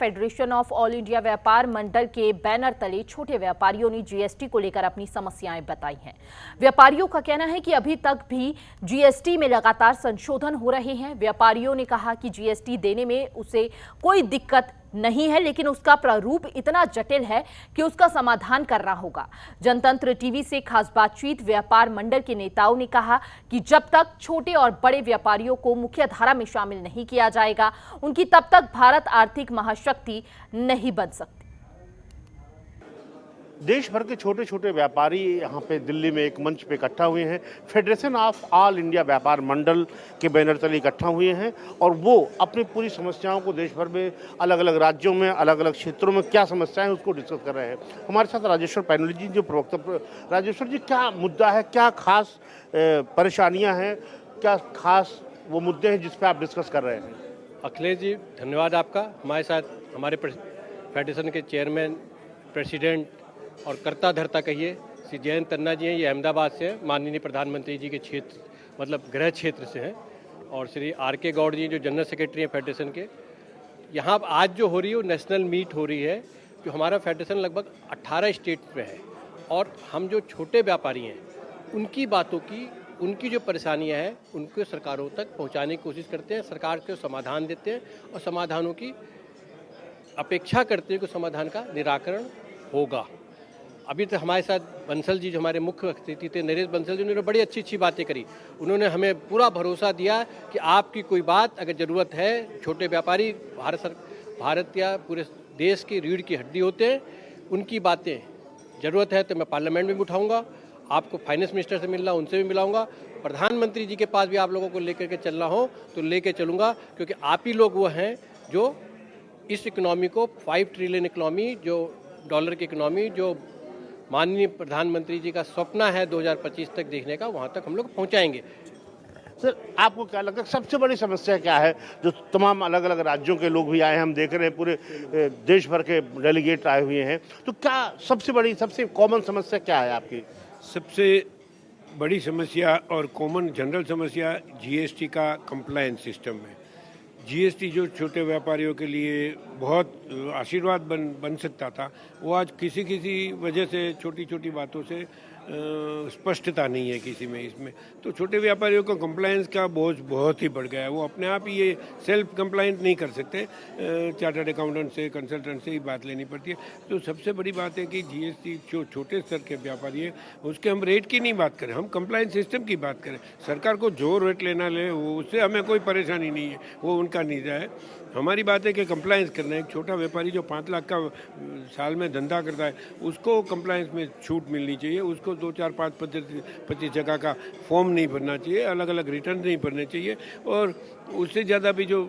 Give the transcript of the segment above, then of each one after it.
Federation of all India व्यापार मंडल के banner तले छोटे व्यापारियों ने जीएसटी को लेकर अपनी समस्याएं बताई हैं। व्यापारियों का कहना है कि अभी तक भी जीएसटी में लगातार संशोधन हो रहे हैं। व्यापारियों ने कहा कि जीएसटी देने में उसे कोई दिक्कत नहीं है, लेकिन उसका प्रारूप इतना जटिल है कि उसका समाधान करना होगा। जनतंत्र टीवी से खास बातचीत व्यापार मंडल के नेताओं ने कहा कि जब तक छोटे और बड़े व्यापारियों को मुख्य धारा में शामिल नहीं किया जाएगा, उनकी तब तक भारत आर्थिक महाशक्ति नहीं बन सकती। देश भर के छोटे छोटे व्यापारी यहाँ पे दिल्ली में एक मंच पे इकट्ठा हुए हैं। फेडरेशन ऑफ ऑल इंडिया व्यापार मंडल के बैनर तले इकट्ठा हुए हैं और वो अपनी पूरी समस्याओं को देश भर में अलग अलग राज्यों में अलग अलग क्षेत्रों में क्या समस्याएं उसको डिस्कस कर रहे हैं। हमारे साथ राजेश्वर पैनोली जी जो प्रवक्ता। राजेश्वर जी, क्या मुद्दा है, क्या खास परेशानियाँ हैं, क्या खास वो मुद्दे हैं जिस पर आप डिस्कस कर रहे हैं? अखिलेश जी, धन्यवाद आपका। हमारे साथ हमारे फेडरेशन के चेयरमैन, प्रेसिडेंट और कर्ता धर्ता कहिए श्री जयंत तन्ना जी हैं। ये अहमदाबाद से हैं, माननीय प्रधानमंत्री जी के क्षेत्र मतलब गृह क्षेत्र से हैं। और श्री आर.के. गौड़ जी जो जनरल सेक्रेटरी हैं फेडरेशन के। यहाँ आज जो हो रही है वो नेशनल मीट हो रही है, जो हमारा फेडरेशन लगभग 18 स्टेट में है। और हम जो छोटे व्यापारी हैं उनकी बातों की, उनकी जो परेशानियाँ हैं उनको सरकारों तक पहुँचाने की कोशिश करते हैं, सरकार को समाधान देते हैं और समाधानों की अपेक्षा करते हैं कि समाधान का निराकरण होगा। अभी तो हमारे साथ बंसल जी जो हमारे मुख्य अतिथि थे, नरेश बंसल जी, उन्होंने बड़ी अच्छी अच्छी बातें करी। उन्होंने हमें पूरा भरोसा दिया कि आपकी कोई बात अगर ज़रूरत है, छोटे व्यापारी भारत या पूरे देश की रीढ़ की हड्डी होते हैं, उनकी बातें ज़रूरत है तो मैं पार्लियामेंट में भी उठाऊँगा, आपको फाइनेंस मिनिस्टर से मिलना उनसे भी मिलाऊंगा, प्रधानमंत्री जी के पास भी आप लोगों को लेकर के चलना हो तो लेकर चलूँगा, क्योंकि आप ही लोग वो हैं जो इस इकोनॉमी को 5 ट्रिलियन इकोनॉमी, जो डॉलर की इकोनॉमी, जो माननीय प्रधानमंत्री जी का सपना है 2025 तक देखने का, वहाँ तक हम लोग पहुँचाएंगे। सर, आपको क्या लगता है सबसे बड़ी समस्या क्या है जो तमाम अलग अलग राज्यों के लोग भी आए हैं, हम देख रहे हैं पूरे देश भर के डेलीगेट आए हुए हैं, तो क्या सबसे बड़ी सबसे कॉमन समस्या क्या है आपकी? सबसे बड़ी समस्या और कॉमन जनरल समस्या जीएसटी का कंप्लायंस सिस्टम है। जीएसटी जो छोटे व्यापारियों के लिए बहुत आशीर्वाद बन सकता था, वो आज किसी वजह से छोटी छोटी बातों से स्पष्टता नहीं है किसी में इसमें। तो छोटे व्यापारियों को कंप्लायंस का बोझ बहुत ही बढ़ गया है। वो अपने आप ही ये सेल्फ कंप्लायंट नहीं कर सकते, चार्टर्ड अकाउंटेंट से, कंसल्टेंट से ही बात लेनी पड़ती है। तो सबसे बड़ी बात है कि जीएसटी जो छोटे स्तर के व्यापारी है उसके हम रेट की नहीं बात करें, हम कंप्लायंस सिस्टम की बात करें। सरकार को जो रेट लेना ले वो, उससे हमें कोई परेशानी नहीं है, वो उनका निजा है। हमारी बात है कि कंप्लायंस करना है। एक छोटा व्यापारी जो 5 लाख का साल में धंधा करता है उसको कंप्लायंस में छूट मिलनी चाहिए, उसको 2, 4, 5, 25 जगह का फॉर्म नहीं भरना चाहिए, अलग अलग रिटर्न नहीं भरने चाहिए। और उससे ज़्यादा भी जो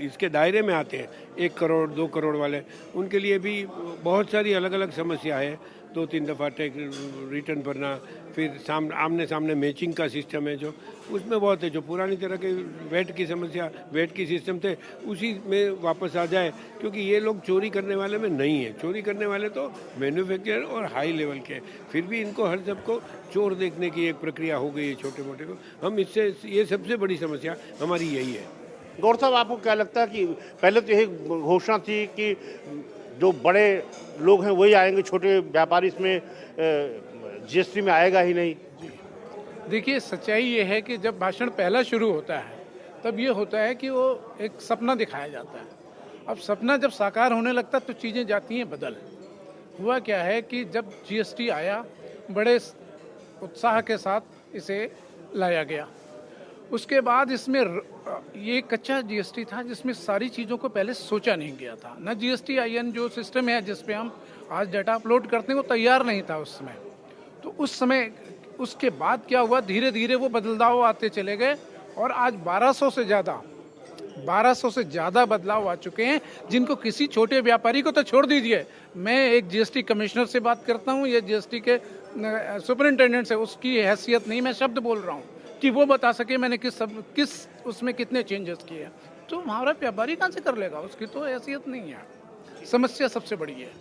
इसके दायरे में आते हैं 1 करोड़ 2 करोड़ वाले, उनके लिए भी बहुत सारी अलग अलग समस्या है। 2-3 दफ़ा टैक्स रिटर्न भरना, फिर आमने सामने मैचिंग का सिस्टम है जो उसमें बहुत है। जो पुरानी तरह के वेट की समस्या, वेट की सिस्टम थे, उसी में वापस आ जाए, क्योंकि ये लोग चोरी करने वाले में नहीं है। चोरी करने वाले तो मैन्युफैक्चरर और हाई लेवल के, फिर भी इनको हर सबको चोर देखने की एक प्रक्रिया हो गई है छोटे मोटे को। हम इससे, ये सबसे बड़ी समस्या हमारी यही है। गौर साहब, आपको क्या लगता है कि पहले तो यही घोषणा थी कि जो बड़े लोग हैं वही आएंगे, छोटे व्यापारी इसमें जीएसटी में आएगा ही नहीं? देखिए, सच्चाई ये है कि जब भाषण पहला शुरू होता है तब ये होता है कि वो एक सपना दिखाया जाता है। अब सपना जब साकार होने लगता है तो चीज़ें जाती हैं बदल। हुआ क्या है कि जब जीएसटी आया, बड़े उत्साह के साथ इसे लाया गया। उसके बाद इसमें ये कच्चा जीएसटी था जिसमें सारी चीज़ों को पहले सोचा नहीं गया था। न GSTIN जो सिस्टम है जिस पे हम आज डाटा अपलोड करते हैं वो तैयार नहीं था उस समय। तो उस समय उसके बाद क्या हुआ, धीरे धीरे वो बदलाव आते चले गए और आज 1200 से ज़्यादा बदलाव आ चुके हैं, जिनको किसी छोटे व्यापारी को तो छोड़ दीजिए। मैं एक जीएसटी कमिश्नर से बात करता हूँ या जीएसटी के सुपरिंटेंडेंट से, उसकी हैसियत नहीं, मैं शब्द बोल रहा हूँ कि वो बता सके मैंने किस उसमें कितने चेंजेस किए। तो हमारा व्यापारी कहाँ से कर लेगा, उसकी तो हैसियत नहीं है। समस्या सबसे बड़ी है।